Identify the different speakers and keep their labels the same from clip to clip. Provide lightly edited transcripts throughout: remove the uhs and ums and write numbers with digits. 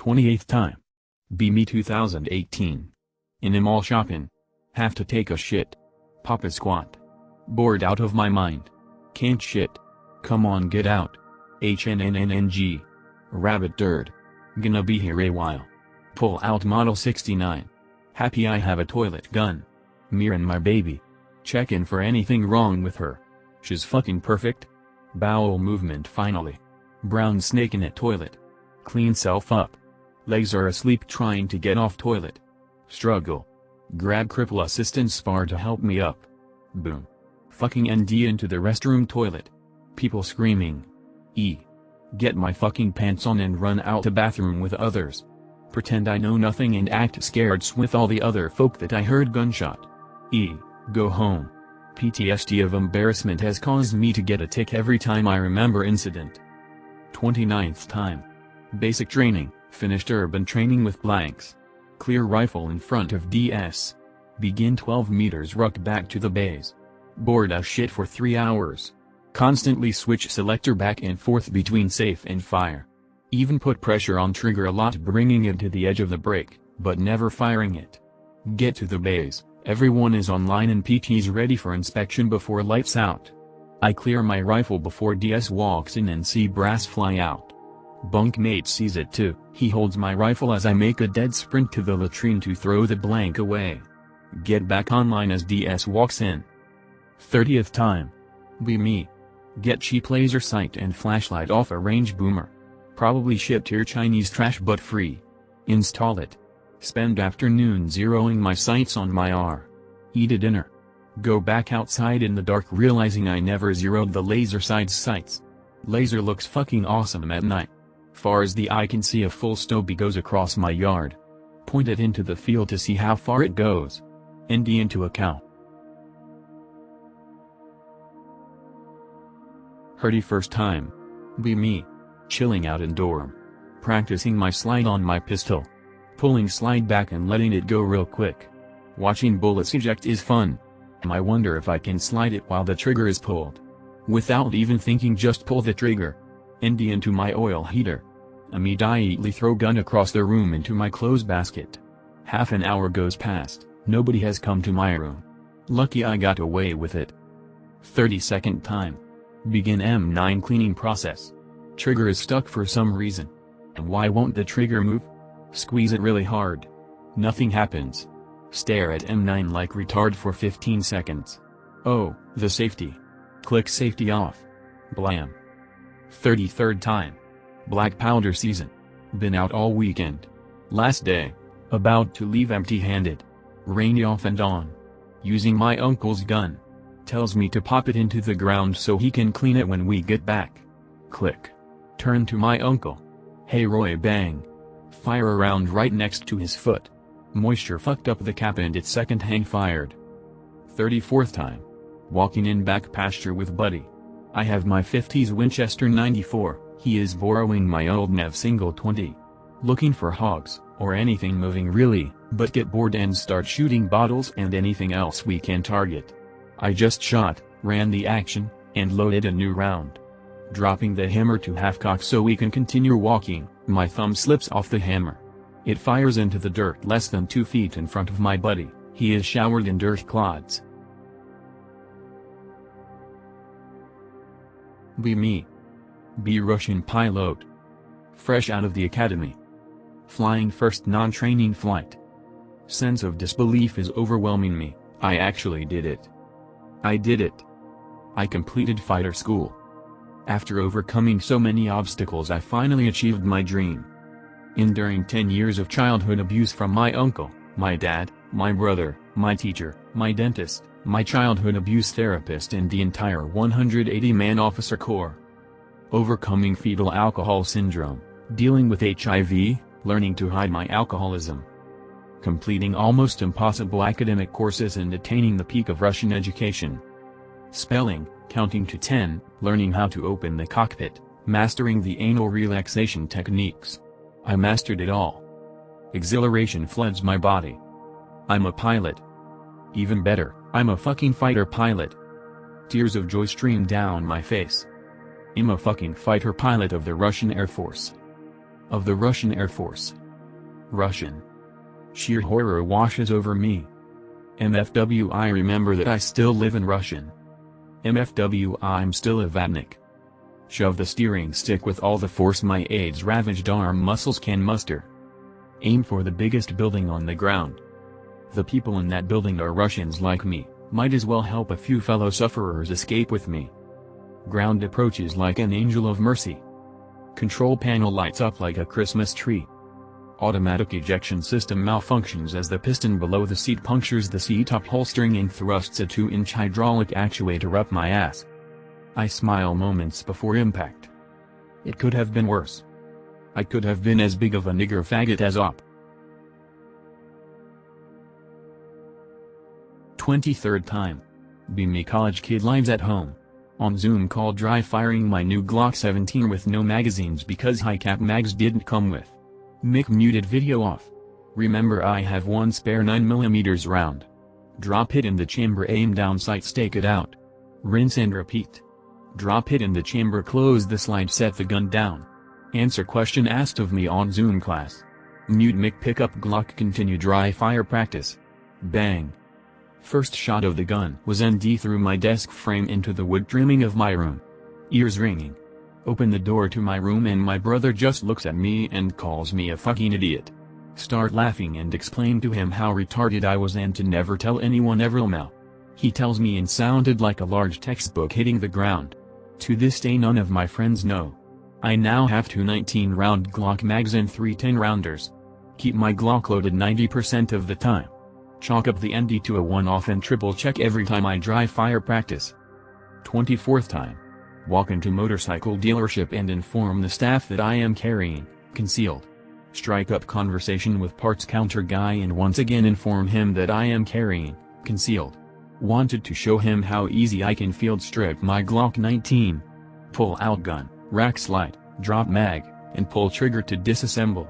Speaker 1: 28th time. Be me 2018. In a mall shopping. Have to take a shit. Pop a squat. Bored out of my mind. Can't shit. Come on, get out. HNNNNG. Rabbit turd. Gonna be here a while. Pull out model 69. Happy I have a toilet gun. Mirroring my baby. Checking for anything wrong with her. She's fucking perfect. Bowel movement finally. Brown snake in a toilet. Clean self up. Legs are asleep trying to get off toilet. Struggle. Grab cripple assistance bar to help me up. Boom. Fucking ND into the restroom toilet. People screaming. E. Get my fucking pants on and run out to bathroom with others. Pretend I know nothing and act scared with all the other folk that I heard gunshot. E. Go home. PTSD of embarrassment has caused me to get a tic every time I remember incident. 29th time. Basic training, finished urban training with blanks. Clear rifle in front of DS. Begin 12 meters ruck back to the base. Bored as shit for 3 hours. Constantly switch selector back and forth between safe and fire. Even put pressure on trigger a lot, bringing it to the edge of the break, but never firing it. Get to the base, everyone is online and PT's ready for inspection before lights out. I clear my rifle before DS walks in and see brass fly out. Bunkmate sees it too, he holds my rifle as I make a dead sprint to the latrine to throw the blank away. Get back online as DS walks in. 30th time. Be me. Get cheap laser sight and flashlight off a range boomer. Probably shipped here Chinese trash but free. Install it. Spend afternoon zeroing my sights on my R. Eat a dinner. Go back outside in the dark realizing I never zeroed the laser sights. Laser looks fucking awesome at night. Far as the eye can see, a full stobie goes across my yard. Point it into the field to see how far it goes. ND into a cow. 31st time. Be me. Chilling out in dorm. Practicing my slide on my pistol. Pulling slide back and letting it go real quick. Watching bullets eject is fun. I wonder if I can slide it while the trigger is pulled. Without even thinking, just pull the trigger. ND into my oil heater. Immediately throw gun across the room into my clothes basket. Half an hour goes past, nobody has come to my room. Lucky I got away with it. 32nd time. Begin M9 cleaning process. Trigger is stuck for some reason. And why won't the trigger move? Squeeze it really hard. Nothing happens. Stare at M9 like retard for 15 seconds. Oh, the safety. Click safety off. Blam. 33rd time. Black powder season. Been out all weekend. Last day. About to leave empty-handed. Rainy off and on. Using my uncle's gun. Tells me to pop it into the ground so he can clean it when we get back. Click. Turn to my uncle. Hey Roy, bang. Fire a round right next to his foot. Moisture fucked up the cap and it's second hang fired. 34th time. Walking in back pasture with buddy. I have my 50s Winchester 94, he is borrowing my old Nev single 20. Looking for hogs, or anything moving really, but get bored and start shooting bottles and anything else we can target. I just shot, ran the action, and loaded a new round. Dropping the hammer to half-cock so we can continue walking, my thumb slips off the hammer. It fires into the dirt less than 2 feet in front of my buddy, he is showered in dirt clods. Be me. Be Russian pilot. Fresh out of the academy. Flying first non-training flight. Sense of disbelief is overwhelming me, I actually did it. I did it. I completed fighter school. After overcoming so many obstacles, I finally achieved my dream. Enduring 10 years of childhood abuse from my uncle, my dad, my brother, my teacher, my dentist, my childhood abuse therapist and the entire 180-man officer corps. Overcoming fetal alcohol syndrome, dealing with HIV, learning to hide my alcoholism. Completing almost impossible academic courses and attaining the peak of Russian education. Spelling, counting to 10, learning how to open the cockpit, mastering the anal relaxation techniques. I mastered it all. Exhilaration floods my body. I'm a pilot. Even better, I'm a fucking fighter pilot. Tears of joy stream down my face. I'm a fucking fighter pilot of the Russian Air Force. of the Russian Air Force. Russian. Sheer horror washes over me. MFW, I remember that I still live in Russian. MFW, I'm still a vatnik. Shove the steering stick with all the force my AIDS-ravaged arm muscles can muster. Aim for the biggest building on the ground. The people in that building are Russians like me, might as well help a few fellow sufferers escape with me. Ground approaches like an angel of mercy. Control panel lights up like a Christmas tree. Automatic ejection system malfunctions as the piston below the seat punctures the seat upholstering and thrusts a 2-inch hydraulic actuator up my ass. I smile moments before impact. It could have been worse. I could have been as big of a nigger faggot as Op. 23rd time. Be me college kid lives at home. On Zoom call dry firing my new Glock 17 with no magazines because high cap mags didn't come with. Mic muted video off. Remember I have one spare 9mm round. Drop it in the chamber, aim down sight, stake it out. Rinse and repeat. Drop it in the chamber, close the slide, set the gun down. Answer question asked of me on Zoom class. Mute mic, pick up Glock, continue dry fire practice. Bang. First shot of the gun was ND through my desk frame into the wood trimming of my room. Ears ringing. Open the door to my room and my brother just looks at me and calls me a fucking idiot. Start laughing and explain to him how retarded I was and to never tell anyone ever. Lmao. He tells me and sounded like a large textbook hitting the ground. To this day none of my friends know. I now have 2 19-round Glock mags and 3 10-rounders. Keep my Glock loaded 90% of the time. Chalk up the ND to a one-off and triple check every time I dry fire practice. 24th time. Walk into motorcycle dealership and inform the staff that I am carrying, concealed. Strike up conversation with parts counter guy and once again inform him that I am carrying, concealed. Wanted to show him how easy I can field strip my Glock 19. Pull out gun, rack slide, drop mag, and pull trigger to disassemble.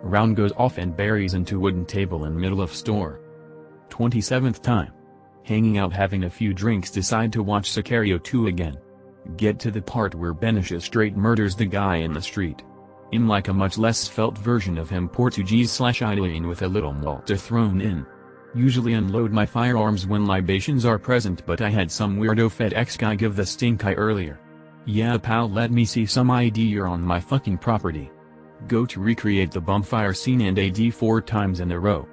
Speaker 1: Round goes off and buries into wooden table in middle of store. 27th time. Hanging out having a few drinks, decide to watch Sicario 2 again. Get to the part where Benicio straight murders the guy in the street. In like a much less svelte version of him, Portuguese/Italian with a little Malta thrown in. Usually unload my firearms when libations are present, but I had some weirdo FedEx guy give the stink eye earlier. Yeah pal, let me see some ID, you're on my fucking property. Go to recreate the bonfire scene and AD 4 times in a row.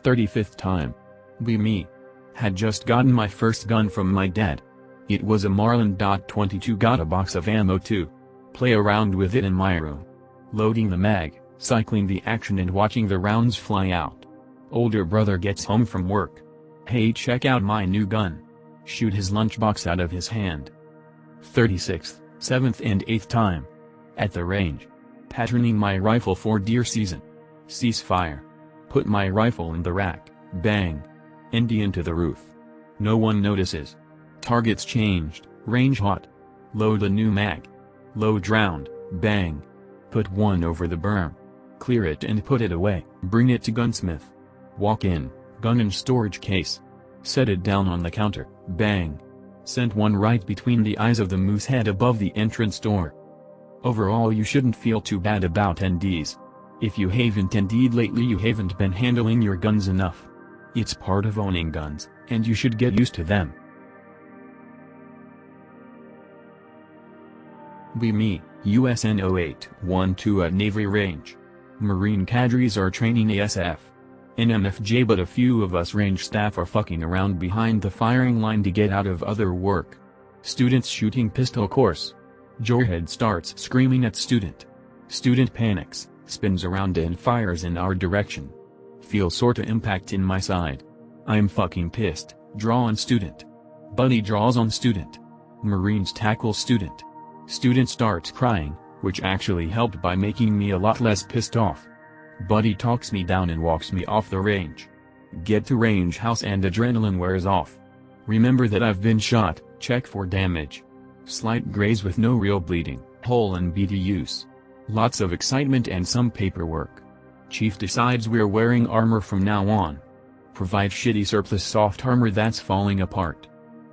Speaker 1: 35th time. Be me. Had just gotten my first gun from my dad. It was a Marlin .22, got a box of ammo too. Play around with it in my room. Loading the mag, cycling the action and watching the rounds fly out. Older brother gets home from work. Hey, check out my new gun. Shoot his lunchbox out of his hand. 36th, 7th and 8th time. At the range. Patterning my rifle for deer season. Cease fire. Put my rifle in the rack, bang. ND into the roof. No one notices. Targets changed, range hot. Load a new mag. Load round, bang. Put one over the berm. Clear it and put it away. Bring it to gunsmith. Walk in, gun in storage case. Set it down on the counter, bang. Sent one right between the eyes of the moose head above the entrance door. Overall you shouldn't feel too bad about NDs. If you haven't ND'd lately, you haven't been handling your guns enough. It's part of owning guns, and you should get used to them. Be me, USN 0812 at Navy Range. Marine cadres are training ASF. NMFJ, but a few of us range staff are fucking around behind the firing line to get out of other work. Students shooting pistol course. Jorhead starts screaming at student. Student panics, spins around and fires in our direction. Feel sorta impact in my side. I'm fucking pissed, draw on student. Buddy draws on student. Marines tackle student. Student starts crying, which actually helped by making me a lot less pissed off. Buddy talks me down and walks me off the range. Get to range house and adrenaline wears off. Remember that I've been shot, check for damage. Slight graze with no real bleeding, hole and BT use. Lots of excitement and some paperwork. Chief decides we're wearing armor from now on. Provide shitty surplus soft armor that's falling apart.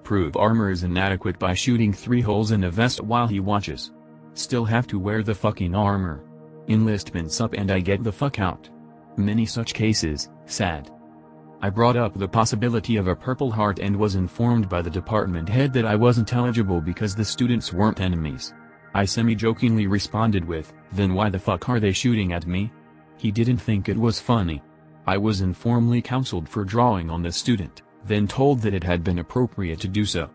Speaker 1: prove armor is inadequate by shooting 3 holes in a vest while he watches. Still have to wear the fucking armor. Enlistment's up and I get the fuck out. Many such cases, sad. I brought up the possibility of a Purple Heart and was informed by the department head that I wasn't eligible because the students weren't enemies. I semi-jokingly responded with, "Then why the fuck are they shooting at me?" He didn't think it was funny. I was informally counseled for drawing on the student, then told that it had been appropriate to do so.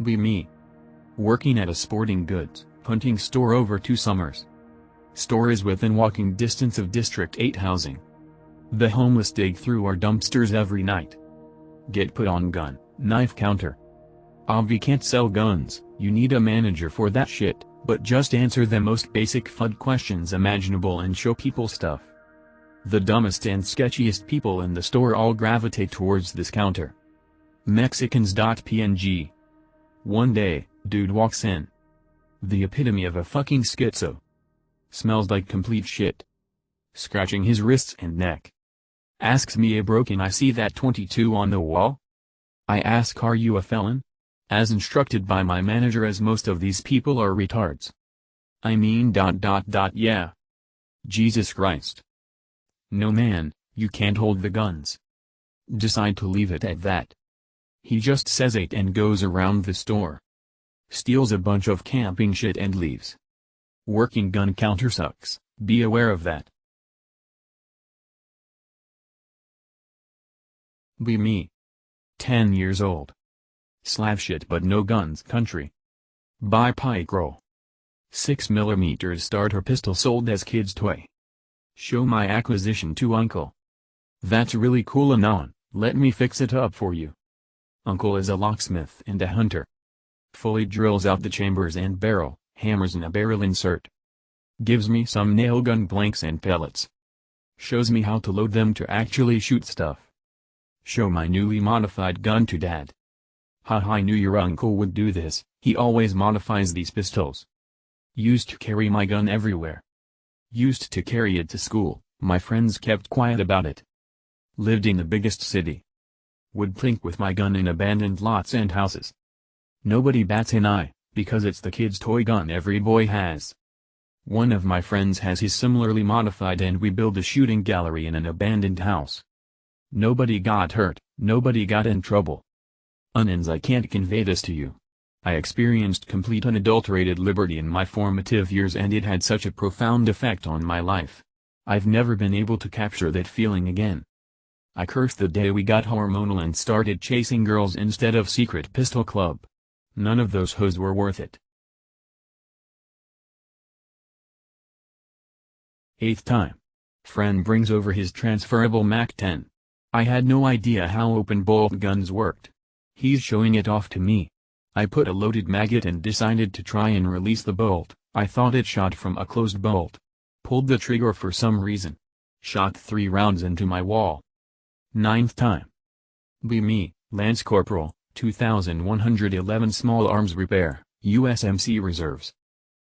Speaker 1: Be me. Working at a sporting goods, hunting store over 2 summers. Store is within walking distance of District 8 housing. The homeless dig through our dumpsters every night. Get put on gun, knife counter. Obvi can't sell guns, you need a manager for that shit, but just answer the most basic FUD questions imaginable and show people stuff. The dumbest and sketchiest people in the store all gravitate towards this counter. Mexicans.png. One day, dude walks in. The epitome of a fucking schizo. Smells like complete shit. Scratching his wrists and neck. Asks me, bro, can I see that 22 on the wall? I ask, are you a felon? As instructed by my manager, as most of these people are retards. I mean ... yeah. Jesus Christ. No man, you can't hold the guns. Decide to leave it at that. He just says it and goes around the store. Steals a bunch of camping shit and leaves. Working gun counter sucks, be aware of that. Be me. 10 years old. Slav shit but no guns country. Buy pike roll. 6mm starter pistol sold as kid's toy. Show my acquisition to uncle. That's really cool, Anon, let me fix it up for you. Uncle is a locksmith and a hunter. Fully drills out the chambers and barrel, hammers in a barrel insert. Gives me some nail gun blanks and pellets. Shows me how to load them to actually shoot stuff. Show my newly modified gun to dad. Haha, I knew your uncle would do this, he always modifies these pistols. Used to carry my gun everywhere. Used to carry it to school, my friends kept quiet about it. Lived in the biggest city. Would plink with my gun in abandoned lots and houses. Nobody bats an eye, because it's the kid's toy gun every boy has. One of my friends has his similarly modified and we build a shooting gallery in an abandoned house. Nobody got hurt, nobody got in trouble. Onions, I can't convey this to you. I experienced complete unadulterated liberty in my formative years and it had such a profound effect on my life. I've never been able to capture that feeling again. I curse the day we got hormonal and started chasing girls instead of secret pistol club. None of those hoes were worth it. 8th time. Friend brings over his transferable MAC-10. I had no idea how open bolt guns worked. He's showing it off to me. I put a loaded maggot and decided to try and release the bolt. I thought it shot from a closed bolt. Pulled the trigger for some reason. Shot 3 rounds into my wall. 9th time. Be me, Lance Corporal, 2111 Small Arms Repair, USMC Reserves.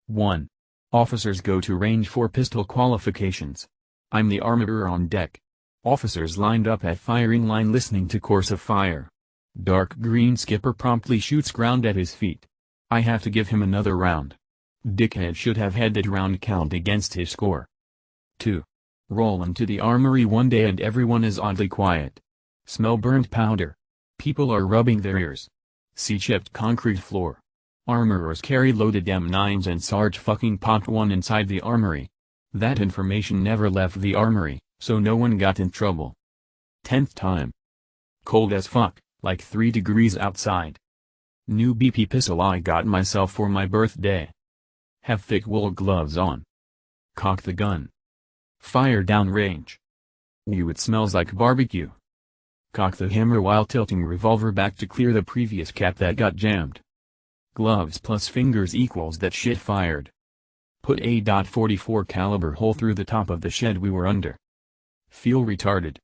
Speaker 1: 1. Officers go to range for pistol qualifications. I'm the armorer on deck. Officers lined up at firing line listening to course of fire. Dark green skipper promptly shoots ground at his feet. I have to give him another round. Dickhead should have had that round count against his score. 2. Roll into the armory one day and everyone is oddly quiet. Smell burnt powder. People are rubbing their ears. See chipped concrete floor. Armorers carry loaded M9s and Sarge fucking popped one inside the armory. That information never left the armory, so no one got in trouble. 10th time. Cold as fuck, like 3 degrees outside. New BP pistol I got myself for my birthday. Have thick wool gloves on. Cock the gun. Fire down range. Ew, it smells like barbecue. Cock the hammer while tilting revolver back to clear the previous cap that got jammed. Gloves plus fingers equals that shit fired. Put a .44 caliber hole through the top of the shed we were under. Feel retarded.